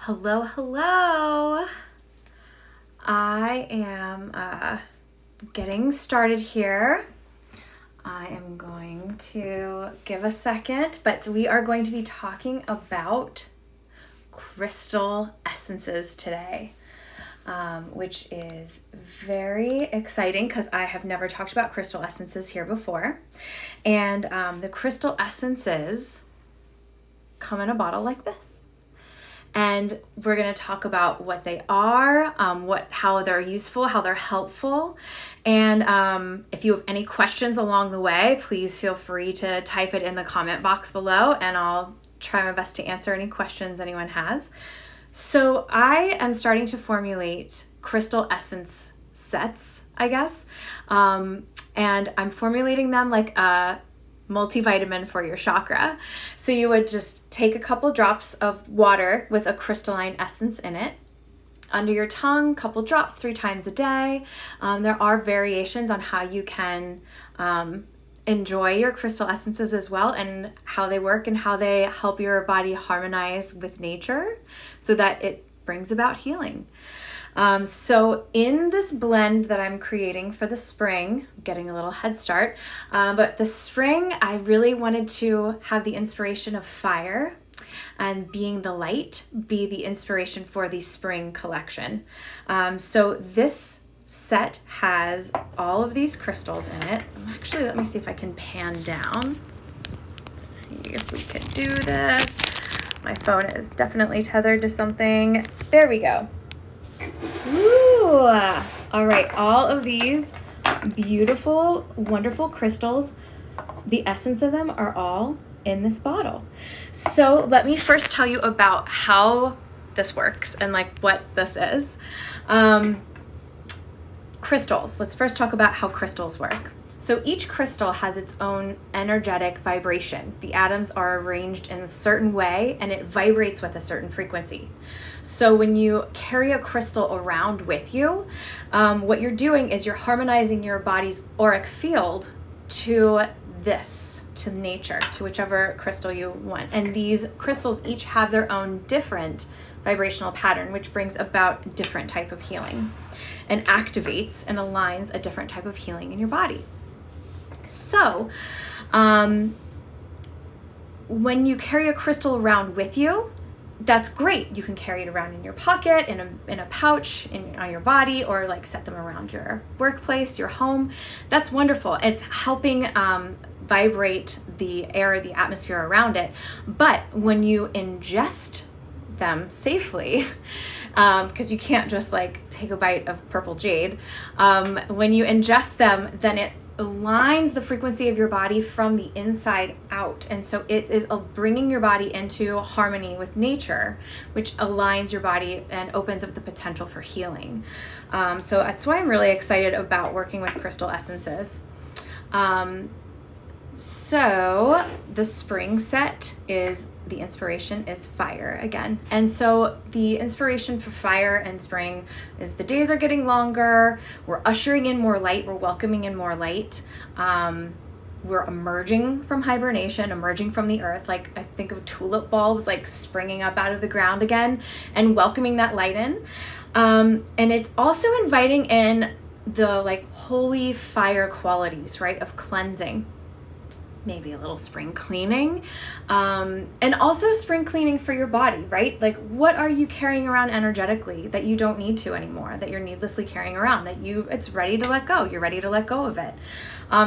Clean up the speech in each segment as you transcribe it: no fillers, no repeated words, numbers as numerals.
Hello, hello. I am getting started here. I am going to give a second, but we are going to be talking about crystal essences today, which is very exciting because I have never talked about crystal essences here before. And the crystal essences come in a bottle like this. And we're going to talk about what they are, how they're useful, how they're helpful. And if you have any questions along the way, please feel free to type it in the comment box below, and I'll try my best to answer any questions anyone has. So I am starting to formulate crystal essence sets, I guess. And I'm formulating them like a multivitamin for your chakra. So you would just take a couple drops of water with a crystalline essence in it under your tongue, couple drops 3 times a day. There are variations on how you can enjoy your crystal essences as well, and how they work and how they help your body harmonize with nature so that it brings about healing. So in this blend that I'm creating for the spring, getting a little head start, but the spring, I really wanted to have the inspiration of fire, and being the light be the inspiration for the spring collection. So this set has all of these crystals in it. Actually, let me see if I can pan down. Let's see if we can do this. My phone is definitely tethered to something. There we go. Ooh, all right, all of these beautiful, wonderful crystals, the essence of them are all in this bottle. So let me first tell you about how this works and like what this is. Crystals, let's first talk about how crystals work. So each crystal has its own energetic vibration. The atoms are arranged in a certain way and it vibrates with a certain frequency. So when you carry a crystal around with you, what you're doing is you're harmonizing your body's auric field to this, to nature, to whichever crystal you want. And these crystals each have their own different vibrational pattern, which brings about different type of healing and activates and aligns a different type of healing in your body. So, when you carry a crystal around with you, that's great. You can carry it around in your pocket, in a pouch, on your body, or like set them around your workplace, your home. That's wonderful. It's helping vibrate the air, the atmosphere around it. But when you ingest them safely, because you can't just like take a bite of purple jade, when you ingest them, then it aligns the frequency of your body from the inside out. And so it is bringing your body into harmony with nature, which aligns your body and opens up the potential for healing. So that's why I'm really excited about working with crystal essences. So the spring set is, the inspiration is fire again. And so the inspiration for fire and spring is the days are getting longer. We're ushering in more light. We're welcoming in more light. We're emerging from hibernation, emerging from the earth. Like I think of tulip bulbs like springing up out of the ground again and welcoming that light in. And it's also inviting in the like holy fire qualities, right, of cleansing. Maybe a little spring cleaning, and also spring cleaning for your body, right? Like what are you carrying around energetically that you don't need to anymore, that you're needlessly carrying around, that it's ready to let go, you're ready to let go of it.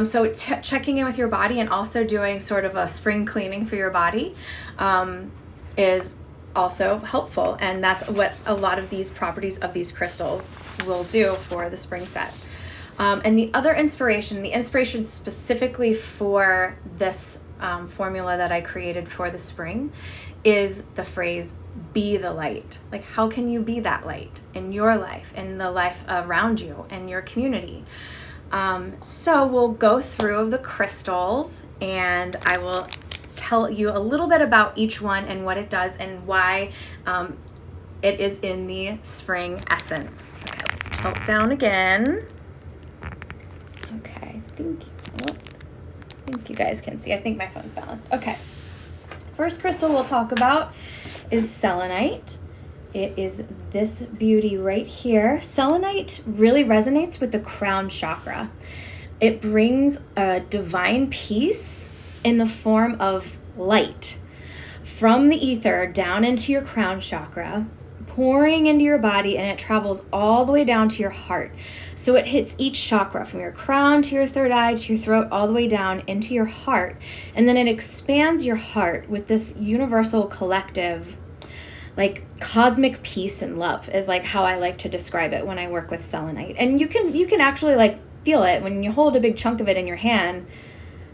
So checking in with your body and also doing sort of a spring cleaning for your body is also helpful. And that's what a lot of these properties of these crystals will do for the spring set. And the other inspiration, the inspiration specifically for this formula that I created for the spring is the phrase, be the light. Like, how can you be that light in your life, in the life around you, in your community? So we'll go through the crystals and I will tell you a little bit about each one and what it does and why it is in the spring essence. Okay, let's tilt down again. Okay, I think you guys can see. I think my phone's balanced. Okay. First crystal we'll talk about is selenite. it is this beauty right here. Selenite really resonates with the crown chakra. It brings a divine peace in the form of light from the ether down into your crown chakra, pouring into your body, and it travels all the way down to your heart. So it hits each chakra from your crown to your third eye to your throat, all the way down into your heart. And then it expands your heart with this universal collective, like cosmic peace and love is like how I like to describe it when I work with selenite. And you can actually like feel it when you hold a big chunk of it in your hand.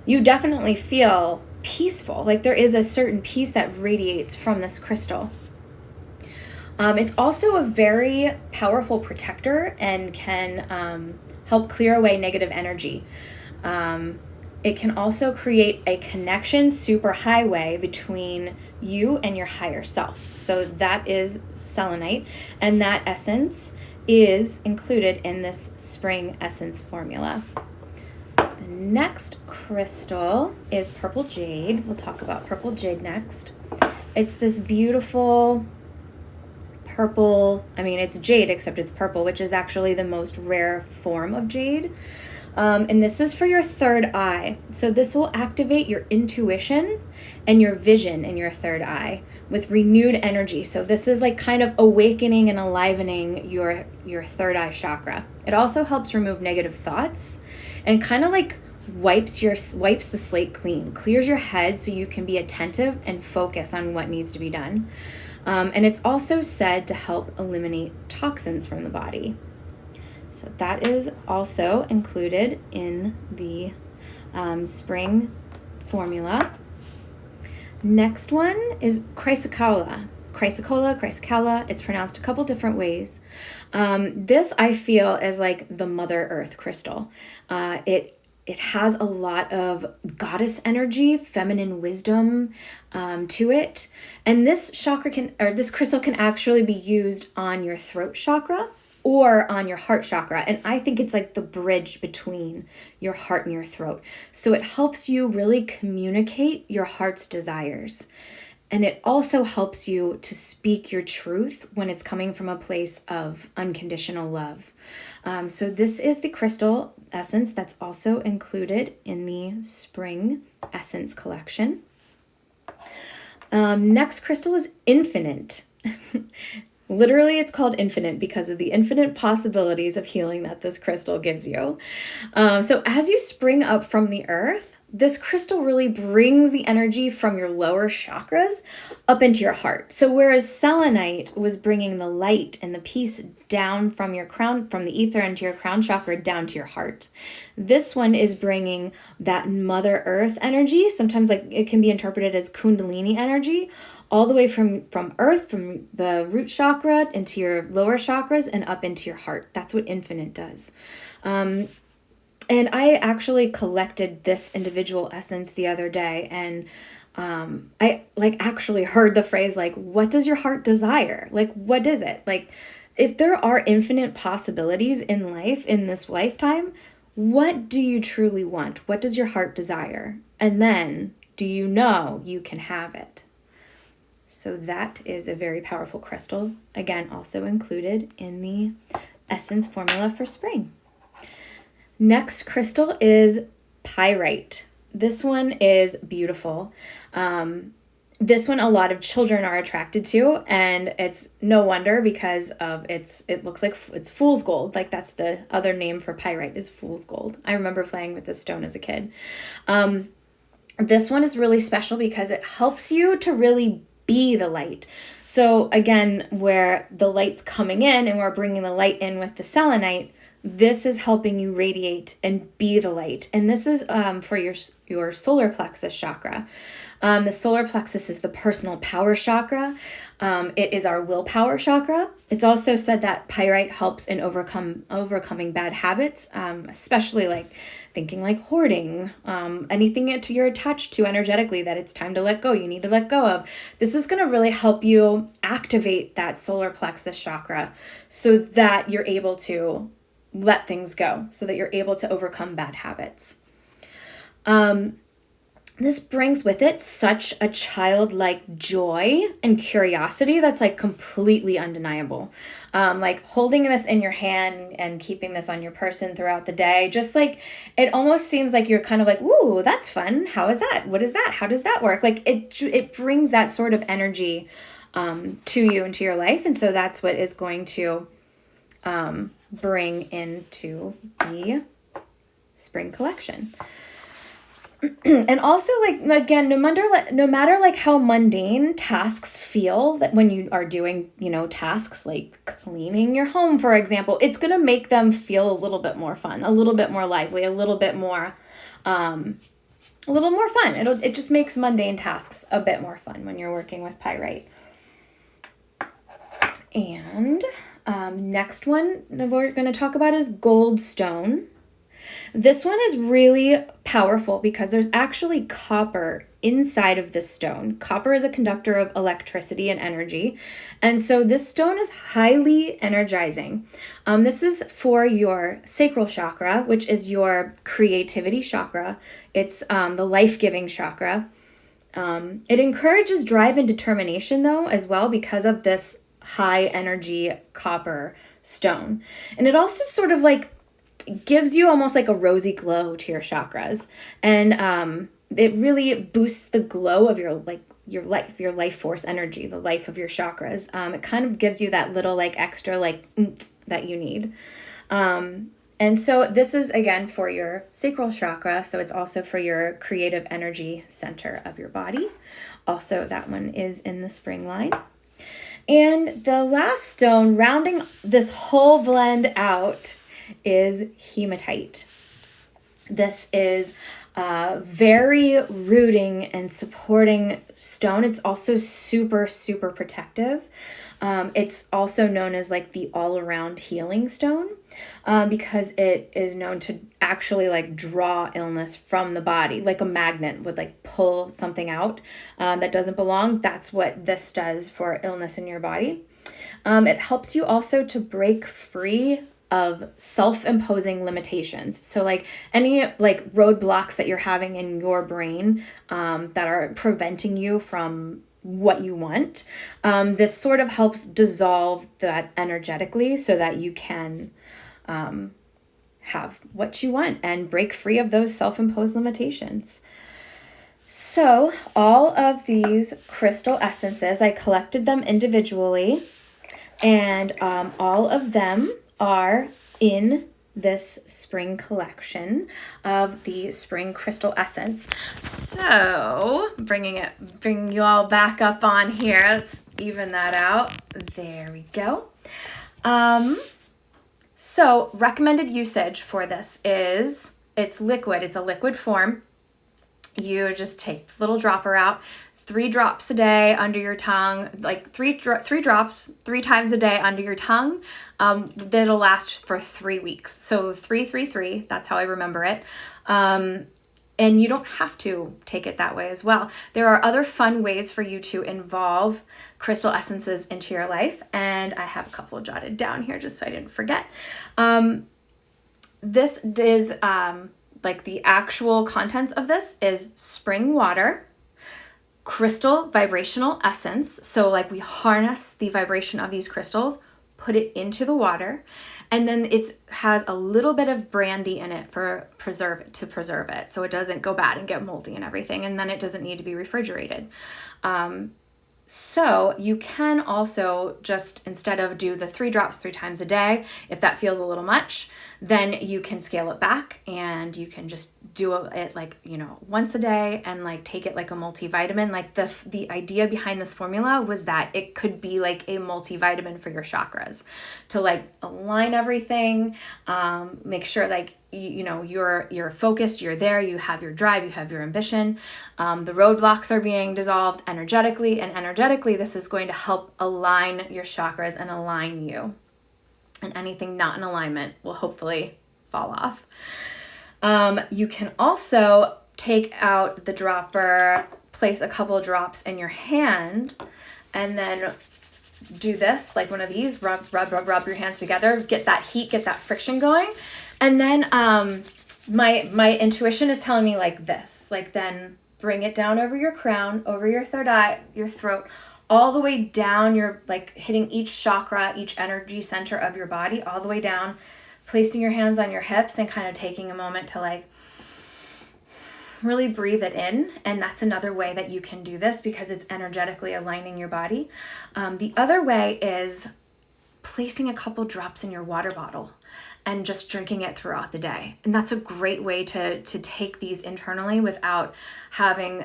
You definitely feel peaceful. Like there is a certain peace that radiates from this crystal. It's also a very powerful protector and can help clear away negative energy. It can also create a connection superhighway between you and your higher self. So that is selenite, and that essence is included in this spring essence formula. The next crystal is purple jade. We'll talk about purple jade next. It's this beautiful purple, it's jade except it's purple, which is actually the most rare form of jade. And this is for your third eye. So this will activate your intuition and your vision in your third eye with renewed energy. So this is like kind of awakening and enlivening your third eye chakra. It also helps remove negative thoughts and kind of like wipes the slate clean, clears your head so you can be attentive and focus on what needs to be done. And it's also said to help eliminate toxins from the body. So that is also included in the spring formula. Next one is Chrysocolla. Chrysocolla. It's pronounced a couple different ways. This I feel is like the Mother Earth crystal. It has a lot of goddess energy, feminine wisdom to it. And this crystal can actually be used on your throat chakra or on your heart chakra. And I think it's like the bridge between your heart and your throat. So it helps you really communicate your heart's desires. And it also helps you to speak your truth when it's coming from a place of unconditional love. So this is the crystal essence that's also included in the spring essence collection. Next crystal is infinite. Literally, it's called infinite because of the infinite possibilities of healing that this crystal gives you. So as you spring up from the earth, this crystal really brings the energy from your lower chakras up into your heart. So whereas selenite was bringing the light and the peace down from your crown, from the ether into your crown chakra down to your heart, this one is bringing that Mother Earth energy. Sometimes like it can be interpreted as Kundalini energy, all the way from earth, from the root chakra into your lower chakras and up into your heart. That's what infinite does. And I actually collected this individual essence the other day, and I actually heard the phrase what does your heart desire? What is it? If there are infinite possibilities in life in this lifetime, what do you truly want? What does your heart desire? And then do you know you can have it? So that is a very powerful crystal. Again, also included in the essence formula for spring. Next crystal is Pyrite. This one is beautiful. This one a lot of children are attracted to, and it's no wonder because of it looks like it's fool's gold. That's the other name for pyrite is fool's gold. I remember playing with this stone as a kid. This one is really special because it helps you to really be the light. So again, where the light's coming in and we're bringing the light in with the selenite, this is helping you radiate and be the light. And this is for your solar plexus chakra. The solar plexus is the personal power chakra. It is our willpower chakra. It's also said that pyrite helps in overcoming bad habits, especially thinking hoarding, anything that you're attached to energetically that it's time to let go, you need to let go of. This is going to really help you activate that solar plexus chakra so that you're able to let things go, so that you're able to overcome bad habits. this brings with it such a childlike joy and curiosity that's like completely undeniable. Like holding this in your hand and keeping this on your person throughout the day, just like it almost seems like you're kind of like, ooh, that's fun. How is that? What is that? How does that work? Like it brings that sort of energy to you into your life. And so that's what is going to bring into the spring collection. And also, like, again, no matter like how mundane tasks feel, that when you are doing, tasks like cleaning your home, for example, it's going to make them feel a little bit more fun, a little bit more lively, a little more fun. It just makes mundane tasks a bit more fun when you're working with pyrite. And next one that we're going to talk about is Goldstone. This one is really powerful because there's actually copper inside of this stone. Copper is a conductor of electricity and energy. And so this stone is highly energizing. This is for your sacral chakra, which is your creativity chakra. It's the life-giving chakra. It encourages drive and determination, though, as well, because of this high energy copper stone. And it also sort of like gives you almost like a rosy glow to your chakras, and it really boosts the glow of your life force energy, the life of your chakras. It kind of gives you that little like extra like oomph that you need. And so this is again for your sacral chakra, so it's also for your creative energy center of your body. Also, that one is in the spring line. And the last stone rounding this whole blend out is hematite. This is a very rooting and supporting stone. It's also super, super protective. It's also known as like the all-around healing stone because it is known to actually like draw illness from the body, like a magnet would like pull something out that doesn't belong. That's what this does for illness in your body. It helps you also to break free of self-imposing limitations. So like any like roadblocks that you're having in your brain that are preventing you from what you want, this sort of helps dissolve that energetically so that you can have what you want and break free of those self-imposed limitations. So all of these crystal essences, I collected them individually, and all of them are in this spring collection of the spring crystal essence. So bringing you all back up on here. Let's even that out. There we go. So recommended usage for this is it's liquid. It's a liquid form. You just take the little dropper out, 3 drops a day under your tongue, like three drops 3 times a day under your tongue. That'll last for 3 weeks. So 3, 3, 3. That's how I remember it. And you don't have to take it that way as well. There are other fun ways for you to involve crystal essences into your life, and I have a couple jotted down here just so I didn't forget. This is like the actual contents of this is spring water, crystal vibrational essence. So like we harness the vibration of these crystals, put it into the water, and then it has a little bit of brandy in it to preserve it so it doesn't go bad and get moldy and everything, and then it doesn't need to be refrigerated. So you can also just, instead of do the 3 drops 3 times a day, if that feels a little much, then you can scale it back and you can just do it like, once a day and like take it like a multivitamin. Like the idea behind this formula was that it could be like a multivitamin for your chakras to like align everything, make sure like you're focused, you're there, you have your drive, you have your ambition. The roadblocks are being dissolved energetically, and energetically this is going to help align your chakras and align you. And anything not in alignment will hopefully fall off. You can also take out the dropper, place a couple drops in your hand, and then do this, like one of these, rub your hands together, get that heat, get that friction going. And then my intuition is telling me like this, like then bring it down over your crown, over your third eye, your throat, all the way down. You're like hitting each chakra, each energy center of your body, all the way down, placing your hands on your hips and kind of taking a moment to like really breathe it in. And that's another way that you can do this because it's energetically aligning your body. The other way is placing a couple drops in your water bottle and just drinking it throughout the day. And that's a great way to take these internally without having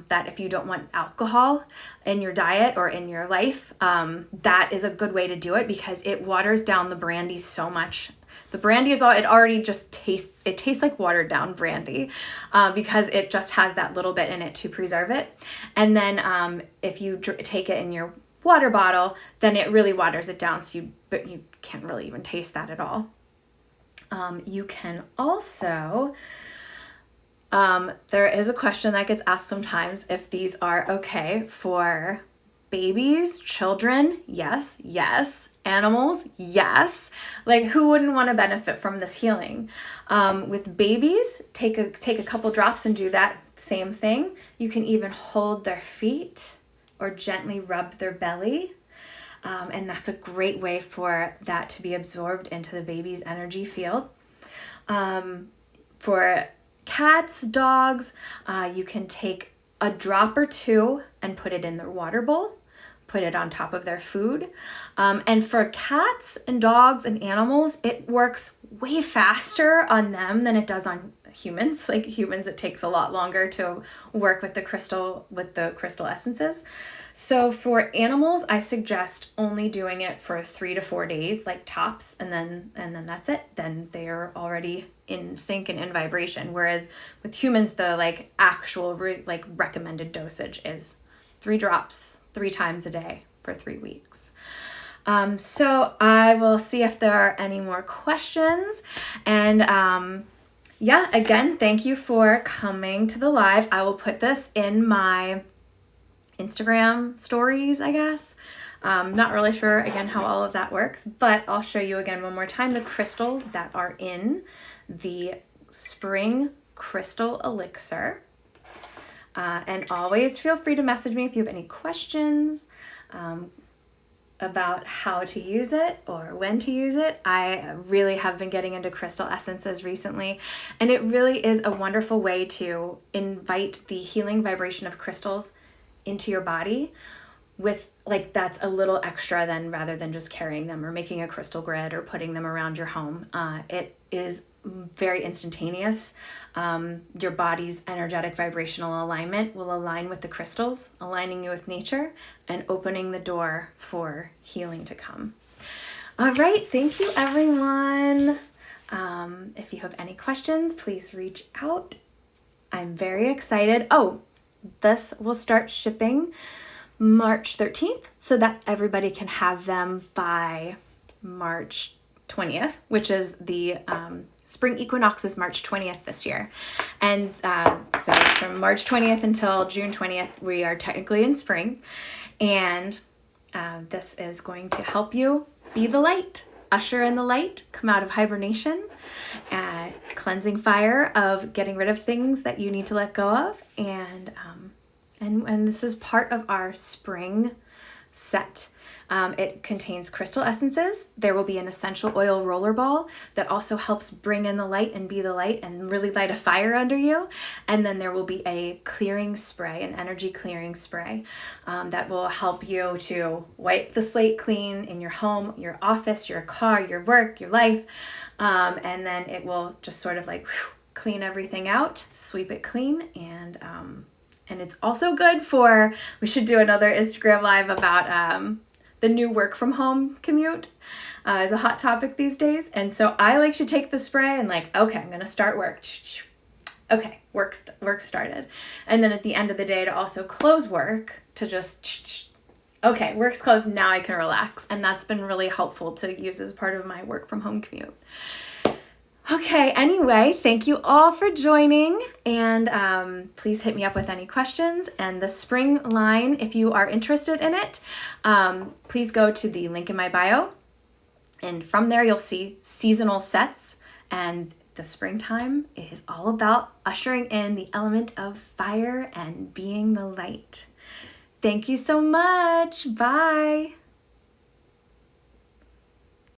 that. If you don't want alcohol in your diet or in your life, that is a good way to do it because it waters down the brandy so much. The brandy it already just tastes like watered down brandy because it just has that little bit in it to preserve it. And then if you take it in your water bottle, then it really waters it down, but you can't really even taste that at all. You can also, there is a question that gets asked sometimes if these are okay for babies, children, yes. Animals, yes. Like who wouldn't want to benefit from this healing? With babies, take a couple drops and do that same thing. You can even hold their feet or gently rub their belly. And that's a great way for that to be absorbed into the baby's energy field. For cats, dogs, you can take a drop or two and put it in their water bowl, put it on top of their food. And for cats and dogs and animals, it works way faster on them than it does on humans. Like humans, it takes a lot longer to work with the crystal essences. So for animals, I suggest only doing it for 3 to 4 days, like tops, and then that's it. Then they are already in sync and in vibration. Whereas with humans, the like actual recommended dosage is 3 drops 3 times a day for 3 weeks. So I will see if there are any more questions. And again, thank you for coming to the live. I will put this in my Instagram stories, I guess. Not really sure, again, how all of that works, but I'll show you again one more time the crystals that are in the Spring Crystal Elixir. And always feel free to message me if you have any questions about how to use it or when to use it. I really have been getting into crystal essences recently, and it really is a wonderful way to invite the healing vibration of crystals into your body with that's a little extra than rather than just carrying them or making a crystal grid or putting them around your home. It is very instantaneous. Your body's energetic vibrational alignment will align with the crystals, aligning you with nature and opening the door for healing to come. All right. Thank you, everyone. If you have any questions, please reach out. I'm very excited. Oh, this will start shipping March 13th so that everybody can have them by March 20th, which is the spring equinox is March 20th this year. And so from March 20th until June 20th, we are technically in spring. And this is going to help you be the light, usher in the light, come out of hibernation, cleansing fire of getting rid of things that you need to let go of. And this is part of our spring set. It contains crystal essences. There will be an essential oil roller ball that also helps bring in the light and be the light and really light a fire under you. And then there will be a clearing spray, an energy clearing spray that will help you to wipe the slate clean in your home, your office, your car, your work, your life. And then it will just sort of clean everything out, sweep it clean. And it's also good for, we should do another Instagram live about the new work from home commute is a hot topic these days. And so I like to take the spray and okay, I'm going to start work. Okay, work started. And then at the end of the day to also close work to just, okay, work's closed, now I can relax. And that's been really helpful to use as part of my work from home commute. Okay, anyway, thank you all for joining, and please hit me up with any questions. And the spring line, if you are interested in it, please go to the link in my bio, and from there you'll see seasonal sets, and the springtime is all about ushering in the element of fire and being the light. Thank you so much. Bye.